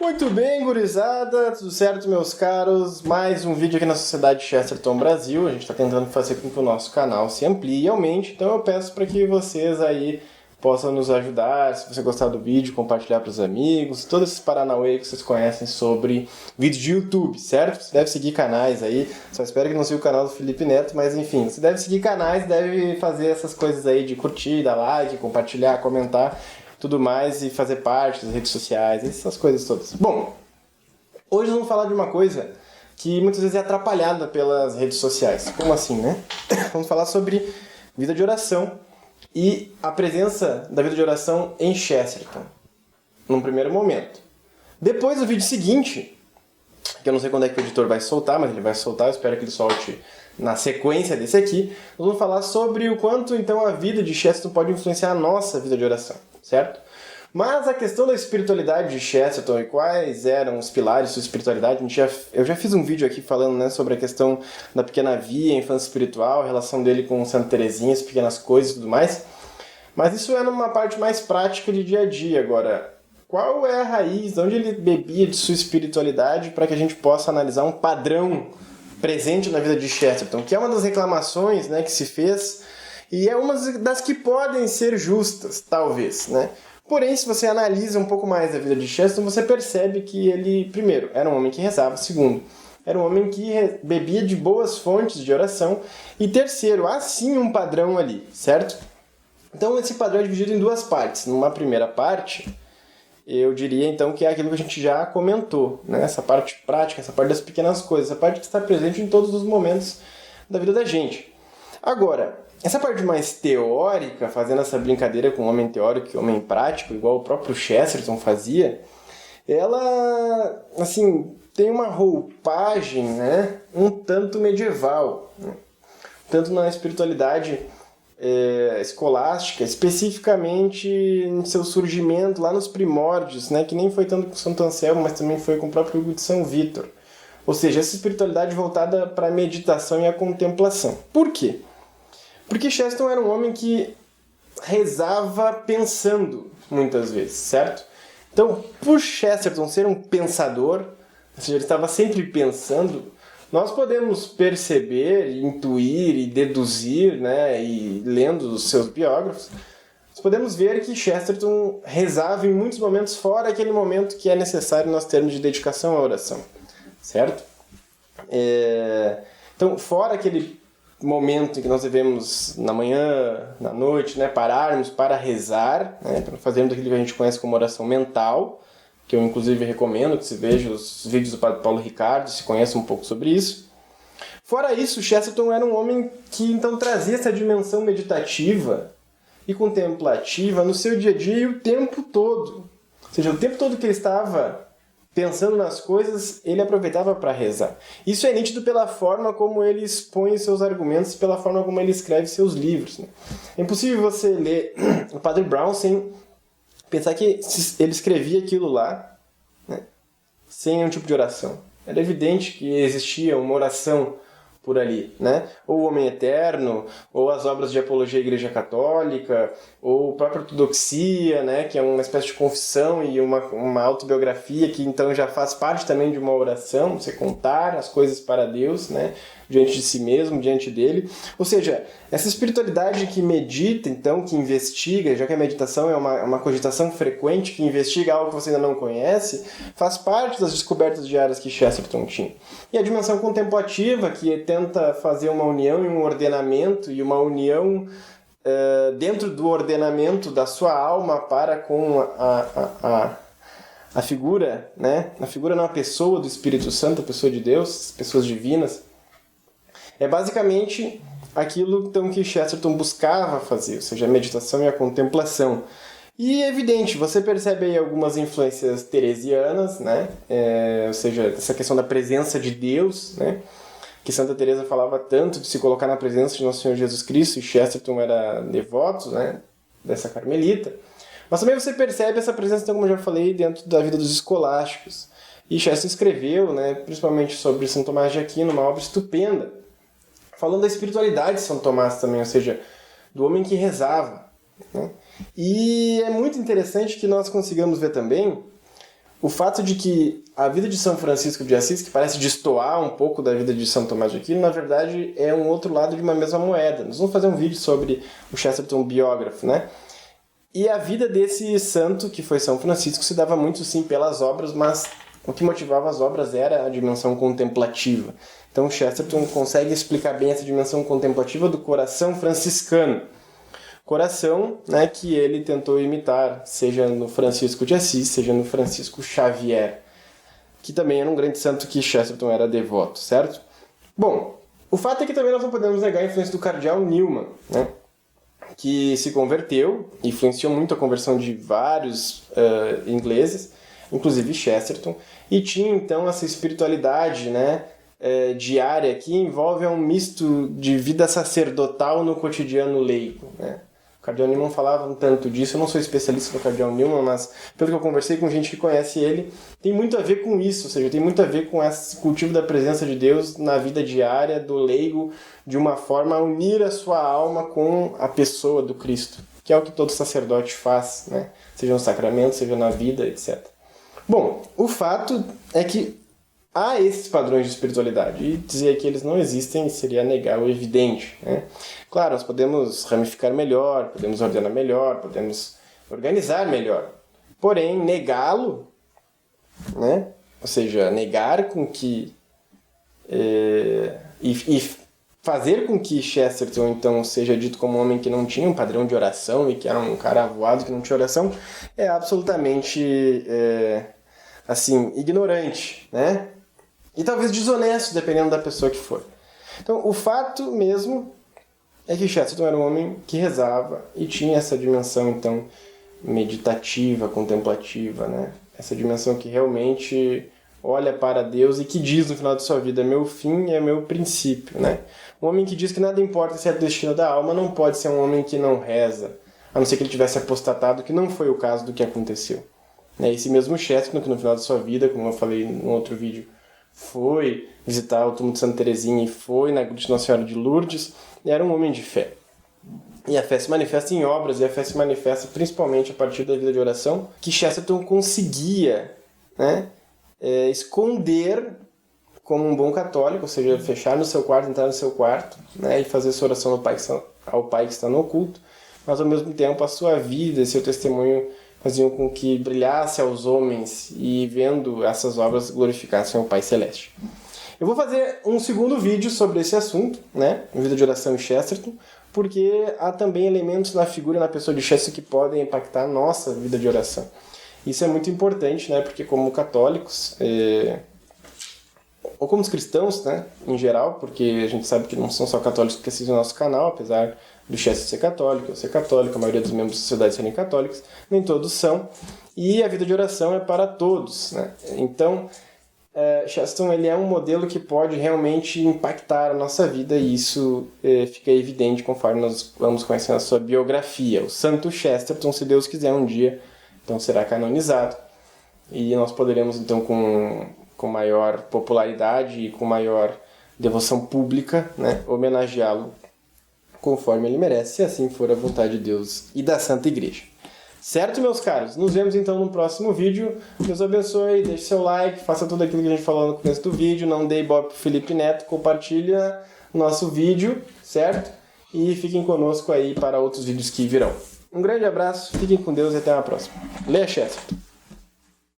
Muito bem, gurizada, tudo certo, meus caros? Mais um vídeo aqui na Sociedade Chesterton Brasil. A gente está tentando fazer com que o nosso canal se amplie e aumente, então eu peço para que vocês aí possam nos ajudar. Se você gostar do vídeo, compartilhar para os amigos, todos esses paranauê que vocês conhecem sobre vídeo de YouTube, certo? Você deve seguir canais aí, só espero que não siga o canal do Felipe Neto, mas enfim, você deve seguir canais, deve fazer essas coisas aí de curtir, dar like, compartilhar, comentar, tudo mais, e fazer parte das redes sociais, essas coisas todas. Bom, hoje nós vamos falar de uma coisa que muitas vezes é atrapalhada pelas redes sociais. Como assim, né? Vamos falar sobre vida de oração e a presença da vida de oração em Chesterton, num primeiro momento. Depois, no vídeo seguinte, que eu não sei quando é que o editor vai soltar, mas ele vai soltar, eu espero que ele solte na sequência desse aqui, nós vamos falar sobre o quanto, então, a vida de Chesterton pode influenciar a nossa vida de oração, certo? Mas a questão da espiritualidade de Chesterton e quais eram os pilares da sua espiritualidade, eu já fiz um vídeo aqui falando, né, sobre a questão da pequena via, a infância espiritual, a relação dele com Santa Teresinha, as pequenas coisas e tudo mais. Mas isso é numa parte mais prática de dia a dia. Agora, qual é a raiz, de onde ele bebia de sua espiritualidade, para que a gente possa analisar um padrão presente na vida de Chesterton, que é uma das reclamações, né, que se fez, e é uma das que podem ser justas, talvez, né? Porém, se você analisa um pouco mais a vida de Chesterton, você percebe que ele, primeiro, era um homem que rezava, segundo, era um homem que bebia de boas fontes de oração, e terceiro, há sim um padrão ali, certo? Então, esse padrão é dividido em duas partes. Numa primeira parte, eu diria então que é aquilo que a gente já comentou, né? Essa parte prática, essa parte das pequenas coisas, essa parte que está presente em todos os momentos da vida da gente. Agora, essa parte mais teórica, fazendo essa brincadeira com o homem teórico e o homem prático, igual o próprio Chesterton fazia, ela, assim, tem uma roupagem, né, um tanto medieval, né? Tanto na espiritualidade escolástica, especificamente em seu surgimento lá nos primórdios, né, que nem foi tanto com Santo Anselmo, mas também foi com o próprio Hugo de São Vítor. Ou seja, essa espiritualidade voltada para a meditação e a contemplação. Por quê? Porque Chesterton era um homem que rezava pensando, muitas vezes, certo? Então, por Chesterton ser um pensador, ou seja, ele estava sempre pensando, nós podemos perceber, intuir e deduzir, né, e lendo os seus biógrafos, nós podemos ver que Chesterton rezava em muitos momentos fora aquele momento que é necessário nós termos de dedicação à oração, certo? Então, fora aquele momento em que nós devemos, na manhã, na noite, né, pararmos para rezar, né, para fazermos aquilo que a gente conhece como oração mental, que eu inclusive recomendo que se veja os vídeos do Padre Paulo Ricardo, se conheça um pouco sobre isso. Fora isso, Chesterton era um homem que então trazia essa dimensão meditativa e contemplativa no seu dia a dia e o tempo todo. Ou seja, o tempo todo que ele estava pensando nas coisas, ele aproveitava para rezar. Isso é nítido pela forma como ele expõe seus argumentos, pela forma como ele escreve seus livros, né? É impossível você ler o Padre Brown sem pensar que ele escrevia aquilo lá, né, sem nenhum tipo de oração. Era evidente que existia uma oração por ali, né? Ou o Homem Eterno, ou as obras de apologia à Igreja Católica, ou a própria Ortodoxia, né? Que é uma espécie de confissão e uma autobiografia que então já faz parte também de uma oração, você contar as coisas para Deus, né? Diante de si mesmo, diante dele. Ou seja, essa espiritualidade que medita, então, que investiga, já que a meditação é uma cogitação frequente, que investiga algo que você ainda não conhece, faz parte das descobertas diárias que Chesterton tinha. E a dimensão contemplativa, que tenta fazer uma união e um ordenamento, e uma união dentro do ordenamento da sua alma para com a figura, né? A figura não, a pessoa do Espírito Santo, a pessoa de Deus, as pessoas divinas. É basicamente aquilo então, que Chesterton buscava fazer, ou seja, a meditação e a contemplação. E é evidente, você percebe aí algumas influências teresianas, né? Ou seja, essa questão da presença de Deus, né? Que Santa Teresa falava tanto de se colocar na presença de Nosso Senhor Jesus Cristo, e Chesterton era devoto, né, dessa carmelita. Mas também você percebe essa presença, então, como eu já falei, dentro da vida dos escolásticos. E Chesterton escreveu, né, principalmente sobre São Tomás de Aquino, uma obra estupenda, falando da espiritualidade de São Tomás também, ou seja, do homem que rezava, né? E é muito interessante que nós consigamos ver também o fato de que a vida de São Francisco de Assis, que parece destoar um pouco da vida de São Tomás de Aquino, na verdade é um outro lado de uma mesma moeda. Nós vamos fazer um vídeo sobre o Chesterton biógrafo, né? E a vida desse santo, que foi São Francisco, se dava muito sim pelas obras, mas o que motivava as obras era a dimensão contemplativa. Então Chesterton consegue explicar bem essa dimensão contemplativa do coração franciscano. Coração, né, que ele tentou imitar, seja no Francisco de Assis, seja no Francisco Xavier, que também era um grande santo que Chesterton era devoto, certo? Bom, o fato é que também nós não podemos negar a influência do cardeal Newman, né, que se converteu, influenciou muito a conversão de vários ingleses, inclusive Chesterton, e tinha então essa espiritualidade, né, diária que envolve um misto de vida sacerdotal no cotidiano leigo, né? O cardeal Newman falava um tanto disso. Eu não sou especialista no cardeal Newman, mas pelo que eu conversei com gente que conhece ele, tem muito a ver com isso, ou seja, tem muito a ver com esse cultivo da presença de Deus na vida diária do leigo, de uma forma a unir a sua alma com a pessoa do Cristo, que é o que todo sacerdote faz, né? Seja no sacramento, seja na vida, etc. Bom, o fato é que há esses padrões de espiritualidade, e dizer que eles não existem seria negar o evidente, né? Claro, nós podemos ramificar melhor, podemos ordenar melhor, podemos organizar melhor. Porém, negá-lo, né? Ou seja, negar com que... e fazer com que Chesterton, então, seja dito como um homem que não tinha um padrão de oração e que era um cara avoado que não tinha oração, é absolutamente, assim, ignorante, né? E talvez desonesto, dependendo da pessoa que for. Então, o fato mesmo é que Chesterton era um homem que rezava e tinha essa dimensão, então, meditativa, contemplativa, né? Essa dimensão que realmente olha para Deus e que diz no final de sua vida: meu fim é meu princípio, né? Um homem que diz que nada importa se é o destino da alma não pode ser um homem que não reza, a não ser que ele tivesse apostatado, que não foi o caso do que aconteceu. Esse mesmo Chesterton, que no final de sua vida, como eu falei no outro vídeo, foi visitar o túmulo de Santa Teresinha e foi na Gruta de Nossa Senhora de Lourdes, era um homem de fé. E a fé se manifesta em obras, e a fé se manifesta principalmente a partir da vida de oração, que Chesterton conseguia, né, esconder como um bom católico, ou seja, fechar no seu quarto, entrar no seu quarto, né, e fazer sua oração ao Pai que está no oculto, mas ao mesmo tempo a sua vida e seu testemunho faziam com que brilhasse aos homens e, vendo essas obras, glorificassem o Pai Celeste. Eu vou fazer um segundo vídeo sobre esse assunto, né, vida de oração em Chesterton, porque há também elementos na figura, na pessoa de Chesterton, que podem impactar a nossa vida de oração. Isso é muito importante, né, porque como católicos, ou como os cristãos, né, em geral, porque a gente sabe que não são só católicos que assistem o nosso canal, apesar do Chesterton ser católico, eu ser católico, a maioria dos membros da sociedade serem católicos, nem todos são, e a vida de oração é para todos, né? Então, Chesterton ele é um modelo que pode realmente impactar a nossa vida, e isso fica evidente conforme nós vamos conhecendo a sua biografia. O Santo Chesterton, se Deus quiser, um dia então será canonizado, e nós poderemos então com maior popularidade e com maior devoção pública, né, homenageá-lo conforme ele merece, se assim for a vontade de Deus e da Santa Igreja. Certo, meus caros? Nos vemos então no próximo vídeo. Deus abençoe, deixe seu like, faça tudo aquilo que a gente falou no começo do vídeo, não dê ibope pro Felipe Neto, compartilha nosso vídeo, certo? E fiquem conosco aí para outros vídeos que virão. Um grande abraço, fiquem com Deus e até uma próxima. Leia Chesterton.